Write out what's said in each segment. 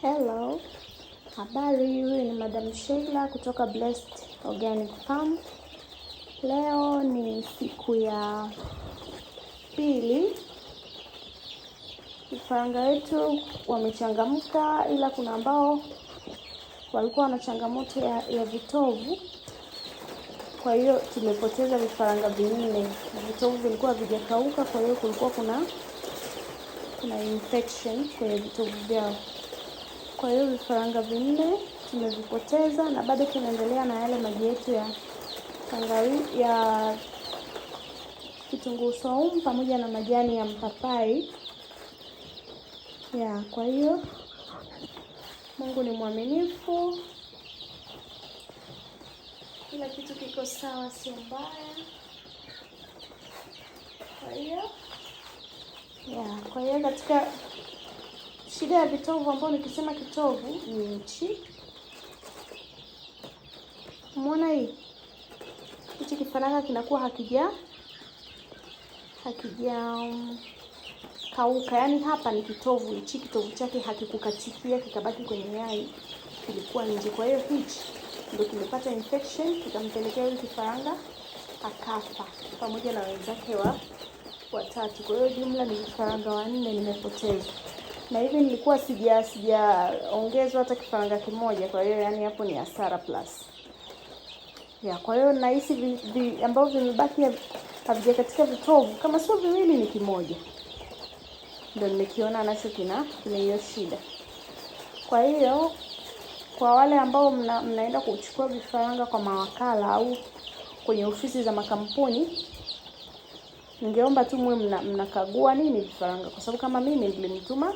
Hello, habari. Huyu ni Madam Sheila kutoka Blessed Organic Farm. Leo ni siku ya pili. Vifaranga wetu wamechangamka, ila kuna ambao walikuwa na changamoto ya vitovu. Kwa hiyo tumepoteza vifaranga vinne. Vitovu vilikuwa havijakauka, kwa hiyo kulikuwa kuna infection kwenye vitovu vyao. Kwa hiyo vifaranga vinne tumevipoteza, na bado tunaendelea na yale maji yetu ya kitunguu saumu pamoja na majani ya mpapai. Kwa hiyo Mungu ni mwaminifu. Kila kitu kiko sawa, sio mbaya. Kwa hiyo katika shida ya vitovu, ambao nikisema kitovu ni nchi. Umeona hichi kifaranga kinakuwa hakija kauka, yaani hapa ni kitovu. Hichi kitovu chake hakikukatikia kikabaki kwenye yai, kilikuwa nje. Kwa hiyo hichi ndio kimepata infection, kikampelekea yule kifaranga akafa pamoja na wenzake watatu. Kwa hiyo jumla ni vifaranga wanne nimepoteza, na hivi nilikuwa sijaongezwa hata kifaranga kimoja. Kwa hiyo yani hapo ni hasara plus. Kwa hiyo nahisi ambao vimebaki havijakatika vitovu, kama sio viwili ni kimoja, ndio nimekiona nacho kina hiyo shida. Kwa hiyo kwa wale ambao mnaenda kuchukua vifaranga kwa mawakala au kwenye ofisi za makampuni, ningeomba tu mwe mnakagua nini vifaranga, kwa sababu kama mimi nilimtuma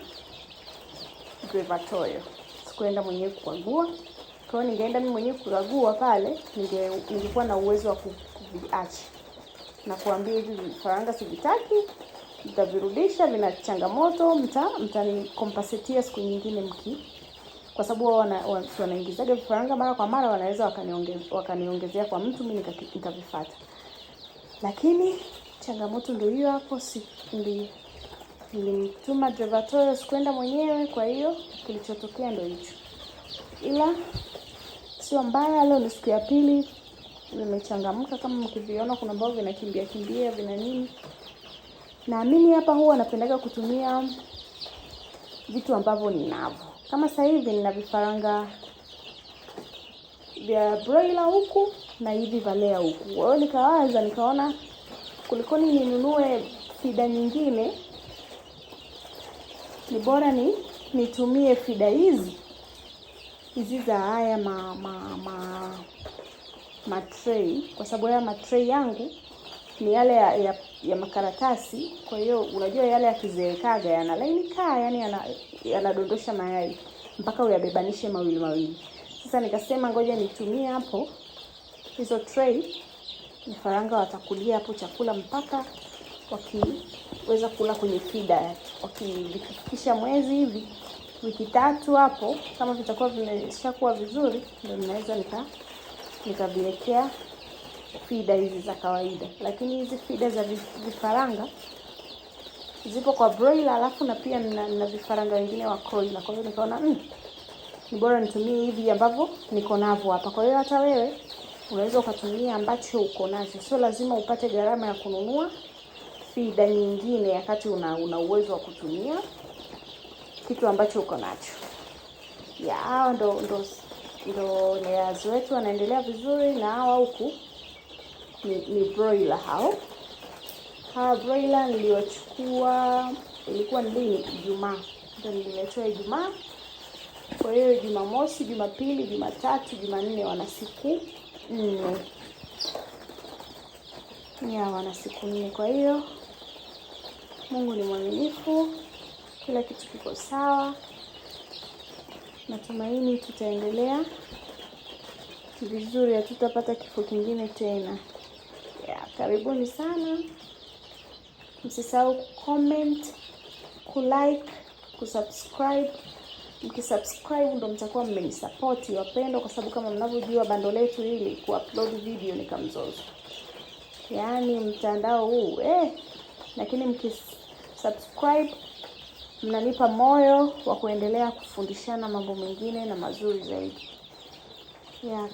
Grevatorio, sikuenda mwenyewe kukagua. Kwa hiyo ningeenda mimi mwenyewe kukagua pale, ningekuwa na uwezo wa kuviacha na kuambia hivi vifaranga sivitaki, mtavirudisha, vina changamoto, mtanikompensatia siku nyingine kwa sababu wao wanaingizaga vifaranga mara kwa mara, wanaweza wakaniongezea kwa mtu, mimi nikavifuata. Lakini changamoto ndio hiyo hapo, nilimtuma Grevatorio, sikuenda mwenyewe. Kwa hiyo kilichotokea ndio hicho, ila sio mbaya. Leo ni siku ya pili, nimechangamka. Kama mkiviona kuna ambao vinakimbia vina nini. Naamini hapa huwa napendaga kutumia vitu ambavyo ninavyo. Kama sasa hivi nina vifaranga vya broiler huku na hivi valea huku. Kwa hiyo nikaona kulikoni ninunue fida nyingine, ni bora nitumie fida hizi za haya matray, kwa sababu haya matray yangu ni yale ya makaratasi. Kwa hiyo unajua yale yakizeekaga yanalainika, yani yanadondosha mayai mpaka uyabebanishe mawili. Sasa nikasema ngoja nitumie hapo hizo tray, vifaranga watakulia hapo chakula mpaka wakiweza kula kwenye fida. Wakifikisha mwezi hivi, wiki 3 hapo, kama vitakuwa vimeshakuwa vizuri, ndio ninaweza nikaviwekea fida hizi za kawaida. Lakini hizi fida za vifaranga zipo kwa broiler, alafu na pia na vifaranga wengine wa broiler. Kwa hiyo nikaona ni bora nitumie hivi ambavyo niko navyo hapa. Kwa hiyo hata wewe unaweza ukatumia ambacho uko nacho, sio lazima upate gharama ya kununua fida nyingine wakati una uwezo wa kutumia kitu ambacho uko nacho. Hao ndo layers wetu wanaendelea vizuri, na hawa huku ni broiler. Hawa broiler niliwachukua, ilikuwa ni Ijumaa, ndio niliwatoa Ijumaa. Kwa hiyo Jumamosi, Jumapili, Jumatatu, Jumanne wana siku 4. Wana siku 4. Kwa hiyo Mungu ni mwaminifu, kila kitu kiko sawa. Natumaini tutaendelea vizuri, hatutapata kifo kingine tena. Karibuni sana. Msisahau kucomment, kulike, kusubscribe. Mkisubscribe ndo mtakuwa mmenisupport wapendwa, kwa sababu kama mnavyojua bando letu hili kuupload video ni kamzozo. Yaani mtandao huu lakini mkisubscribe mnanipa moyo wa kuendelea kufundishana mambo mengine na mazuri zaidi.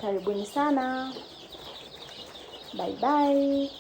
Karibuni sana. Bye bye.